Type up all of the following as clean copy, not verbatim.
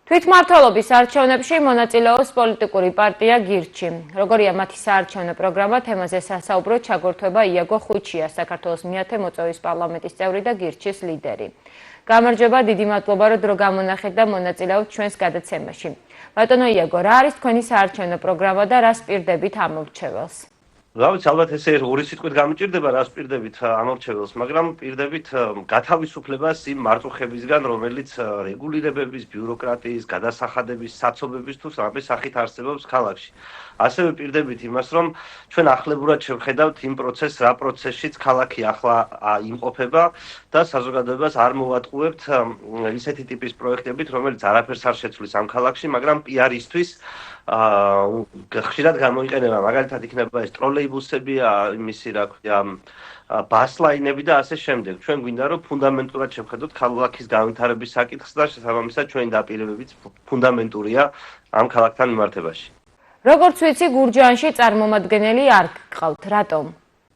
თვითმმართველობის არჩევნებში მონაწილეობს პოლიტიკური პარტია გირჩი. Როგორია მათი საარჩევნო პროგრამა, თემაზე სასაუბრო ჩაგორთვება იაგო ხუჩია, საქართველოს მეათე მოწვევის პარლამენტის წევრი და გირჩის ლიდერი. გამარჯობა, დიდი მადლობა, რომ დრო გამონახეთ და მონაწილეობთ ჩვენს გადაცემაში. ბატონო იაგო, რა არის თქვენი საარჩევნო პროგრამა და რას პირდებით ამორჩეველს? Რავით, ალბათ ესე ორი სიტყვით გამიჭირდება რას პირდებით ამორჩეველს, მაგრამ პირდებით გათავისუფლებას იმ მარწუხებისგან, რომელიც რეგულირებების, ბიუროკრატიის, გადასახადების, საცობების თუ სამის სახით არსებობს ქალაქში. ასევე პირდებით იმას, რომ ჩვენ ახლებურად შევხედავთ იმ პროცესს, რა პროცესშიც ქალაქი ახლა იმყოფება და საზოგადოებას არ მოვატყუებთ ისეთი ტიპის პროექტებით, რომელიც არაფერს არ შეცვლის ამ ქალაქში, მაგრამ პიარისთვის ხშირად გამოიყენება, მაგალითად იქნება ეს ტროლეიბუსები, იმისი რა ქვია, ბასლაინები და ასე შემდეგ. ჩვენ გვინდა რომ ფუნდამენტურად შევხედოთ ქალაქის განვითარების საკითხს და შესაბამისად ჩვენი დაპირებებიც ფუნდამენტურია ამ ქალაქთან მიმართებაში. როგორც ვიცი, გურჯაანში წარმომადგენელი არ გყავთ, რატომ?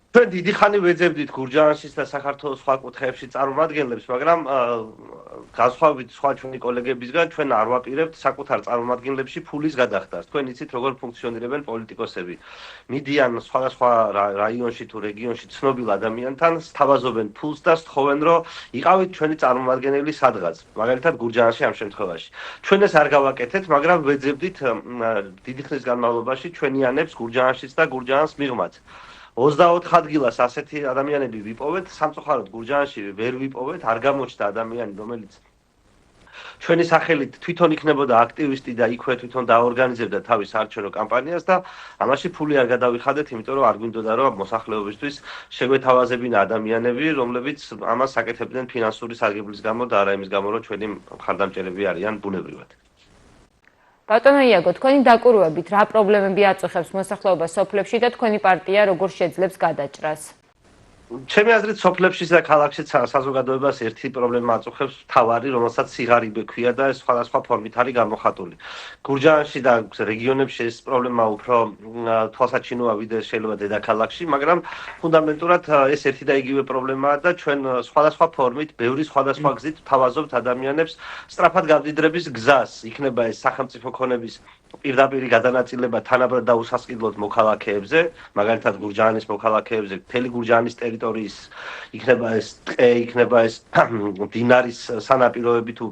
ჩვენ დიდი ხანი ვეძებდით გურჯაანშის და საქართველოს სხვა კუთხეებში წარმომადგენლებს, მაგრამ განსხვავებით სხვა ჩვენი კოლეგებისგან ჩვენ არ ვაპირებთ საკუთარ წარმომადგენლებში ფულის გადახდას. თქვენ იცით როგორ ფუნქციონირებენ პოლიტიკოსები. მიდიან სხვადასხვა რაიონში თუ რეგიონში ცნობილ ადამიანთან, სთავაზობენ ფულს და სთხოვენ, რომ იყავით ჩვენი წარმომადგენელი სადღაც, მაგალითად გურჯაანში ამ შემთხვევაში. ჩვენ ეს არ გავაკეთეთ, მაგრამ ვეძებდით დიდი ხნის განმავლობაში ჩვენიანებს გურჯაანშიც და გურჯაანს მიღმაც. 24 ადგილას ასეთი ადამიანები ვიპოვეთ, სამწუხაროდ გურჯაანში ვერ ვიპოვეთ, არ გამოჩნდა ადამიანი, რომელიც ჩვენი სახელით თვითონ იქნებოდა აქტივისტი და იქვე თვითონ დაორგანიზებდა თავის საარჩევნო კამპანიას და ამაში ფული არ გადავიხადეთ, იმიტომ რომ არ გვინდოდა რომ მოსახლეობისთვის შეგვეთავაზებინა ადამიანები, რომლებიც ამას აკეთებდნენ ფინანსური სარგებლის გამო და არა იმის გამო, რომ ჩვენი მხარდამჭერები არიან ბუნებრივად. ბატონო იაგო, თქვენი დაკვირვებით რა პრობლემები აწუხებს მოსახლეობას სოფლებში და თქვენი პარტია როგორ შეძლებს გადაჭრას? ჩემი აზრით, სოფლებშიც და ქალაქშიც საზოგადოებას ერთი პრობლემა აწუხებს, მთავარი, რომელსაც სიღარიბე ქვია და ეს სხვადასხვა ფორმით არის გამოხატული. გურჯაანში და რეგიონებში ეს პრობლემა უფრო თვალსაჩინოა ვიდრე შეიძლება დედაქალაქში, მაგრამ ფუნდამენტურად ეს ერთი და იგივე პრობლემაა და ჩვენ სხვადასხვა ფორმით, ბევრი სხვადასხვა გზით ვთავაზობთ ადამიანებს სწრაფად გამდიდრების გზას. იქნება ეს სახელმწიფო ქონების პირდაპირი გადანაწილება თანაბრად და უსასყიდლოდ მოქალაქეებზე, მაგალითად გურჯაანის მოქალაქეებზე, მთელი გურჯაანის ტერიტორიის იქნება ეს ტყე, იქნება ეს მდინარის სანაპიროები თუ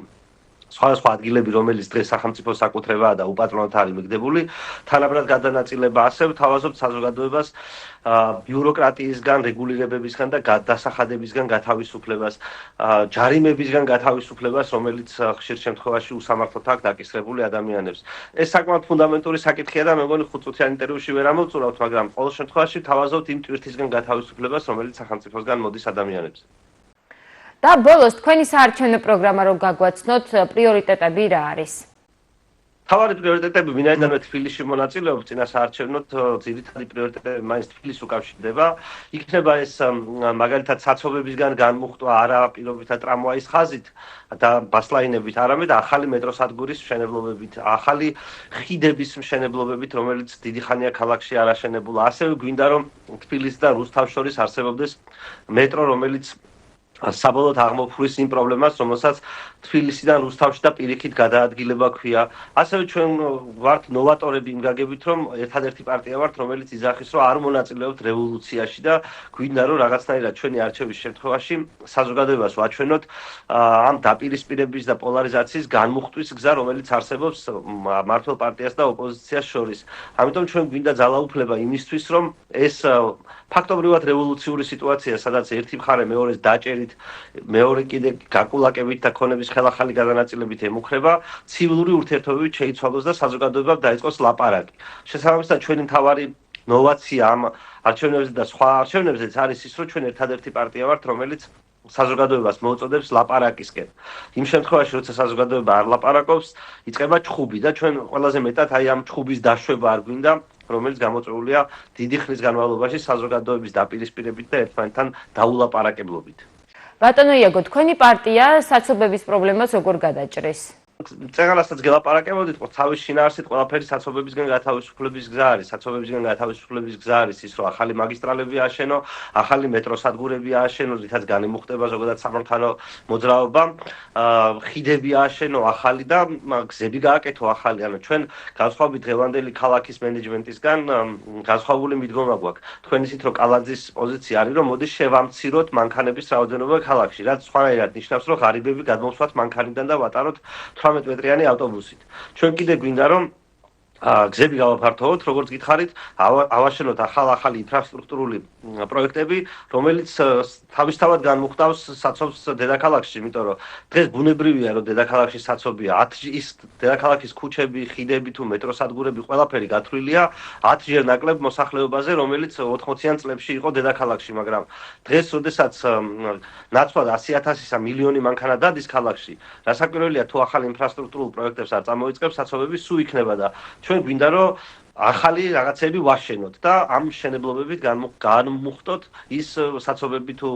სხვადასხვა ადგილები, რომელიც დღეს სახელმწიფო საკუთრებაა და უპატრონოდ არის მიგდებული, თანაბრად გადანაწილება ასე ვთავაზობთ საზოგადოებას ბიუროკრატიისგან, რეგულირებებისგან და გადასახადებისგან გათავისუფლებას, ჯარიმებისგან გათავისუფლებას, რომელიც ხშირ შემთხვევაში უსამართლოდ აქვს დაკისრებული ადამიანებს. ეს საკმაოდ ფუნდამენტური საკითხია და მე მგონი 5 წუთიან ინტერვიუში ვერ ამოვწურავთ, მაგრამ ყოველ შემთხვევაში ვთავაზობთ იმ ტვირთისგან გათავისუფლებას, რომელიც სახელმწიფოსგან მოდის ადამიანებს. და ბოლოს თქვენი საარჩევნო პროგრამა რო გაგვაცნოთ, პრიორიტეტები რა არის? თავარი პრიორიტეტები, ვინაიდანვე თბილისში მონაწილეობ წინა საარჩევნოთ, ძირითადი პრიორიტეტები მაინც თბილისს უკავშირდება. იქნება ეს მაგალითად საცობებისგან განმუხტვა არა პირობითა ტრამვაის ხაზით და ბასლაინებით, არამედ ახალი მეტროსადგურის მშენებლობებით, ახალი ხიდების მშენებლობებით, რომელიც დიდი ხანია ქალაქში არ აშენებულა. ასევე გვინდა რომ თბილისს და რუსთავს შორის არსებობდეს მეტრო, რომელიც საბოლოოდ აღმოფხვის იმ პრობლემას, რომელსაც თბილისიდან რუსთავში და პირიქით გადაადგილება ქვია. ასევე ჩვენ ვართ ნოვატორები იმ გაგებით, რომ ერთადერთი პარტია ვართ, რომელიც იძახის, რომ არ მონაწილეობთ რევოლუციაში და გვინდა რომ რაღაცნაირად ჩვენი არჩევის შემთხვევაში საზოგადოებას ვაჩვენოთ ამ დაპირისპირების და პოლარიზაციის განმუხტვის გზა, რომელიც არსებობს მმართველ პარტიას და ოპოზიციას შორის. ამიტომ ჩვენ გვინდა ძალაუფლება იმისთვის, რომ ეს ფაქტობრივად რევოლუციური სიტუაცია, სადაც ერთი მხარე მეორეს დაჭერით, მეორე კიდე გაკულაკებით და ქონების ხელახალი გადანაწილებით ემუქრება, ცივილური ურთიერთობებით შეიცვალოს და საზოგადოებამ დაიწყოს ლაპარაკი. შესაბამისად, ჩვენი მთავარი ნოვაცია ამ არჩევნებზე და სხვა არჩევნებზეც არის ის, რომ ჩვენ ერთადერთი პარტია ვართ, რომელიც საზოგადოებას მოუწოდებს ლაპარაკისკენ. იმ შემთხვევაში, როცა საზოგადოება არ ლაპარაკობს, იწყება ჩხუბი და ჩვენ ყველაზე მეტად აი ამ ჩხუბის დაშვება არ გვინდა, რომელიც გამოწვეულია დიდი ხნის განმავლობაში საზოგადოების დაპირისპირებით და ერთმანეთთან დაულაპარაკებლობით. ბატონო იაგო, თქვენი პარტია საცობების პრობლემას როგორ გადაჭრის? წეგანასაც გელაპარაკებოდით, ხო თავის შინაარსით ყველაფერი საცობებისგან გათავისუფლების გზა არის. საცობებისგან გათავისუფლების გზა არის ის, რომ ახალი მაგისტრალები ააშენო, ახალი მეტროსადგურები ააშენო, რითაც განიმუხტება ზოგადად სამართალო მოძრაობა, ხიდები ააშენო ახალი და გზები გააკეთო ახალი. ანუ ჩვენ განსხვავებით დღევანდელი ქალაქის მენეჯმენტისგან განსხვავებული მიდგომა გვაქვს. თქვენ ისით რომ კალაძის პოზიცია არის, რომ მოდი შევამციროთ მანქანების რაოდენობა ქალაქში, რაც სხვანაირად ნიშნავს, რომ ღარიბები გადმოვსვათ მანქანიდან და ვატაროთ 18 მეტრიანი ავტობუსით. ჩვენ კიდე გვინდა რომ გზები გავაფართოვოთ, როგორც გითხარით, ავაშენოთ ახალი ინფრასტრუქტურული პროექტები, რომელიც თავისთავად განმუხტავს საცობს დედაქალაქში, იმიტომ რომ დღეს ბუნებრივია, რომ დედაქალაქში საცობია. ის დედაქალაქის ქუჩები, ხიდები თუ მეტროსადგურები ყველაფერი გათვლილია 10-ჯერ ნაკლებ მოსახლეობაზე, რომელიც 80-იან წლებში იყო დედაქალაქში, მაგრამ დღეს, როდესაც ნაცვლად 100,000-ისა მილიონი მანქანა დადის ქალაქში, რასაკვირველია, თუ ახალ ინფრასტრუქტურულ პროექტებს არ წამოიწყებს, საცობები სულ იქნება და ჩვენ გვინდა რომ ახალი რაღაცები ვაშენოთ და ამ მშენებლობებით განმუხტოთ ის საცობები თუ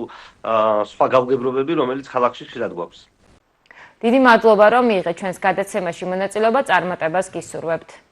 სხვა გავგებრობები, რომელიც ქალაქში ხშირად გვაქვს. დიდი მადლობა, რომ მიიღეთ ჩვენს გადაცემაში მონაწილეობა, წარმატებას გისურვებთ.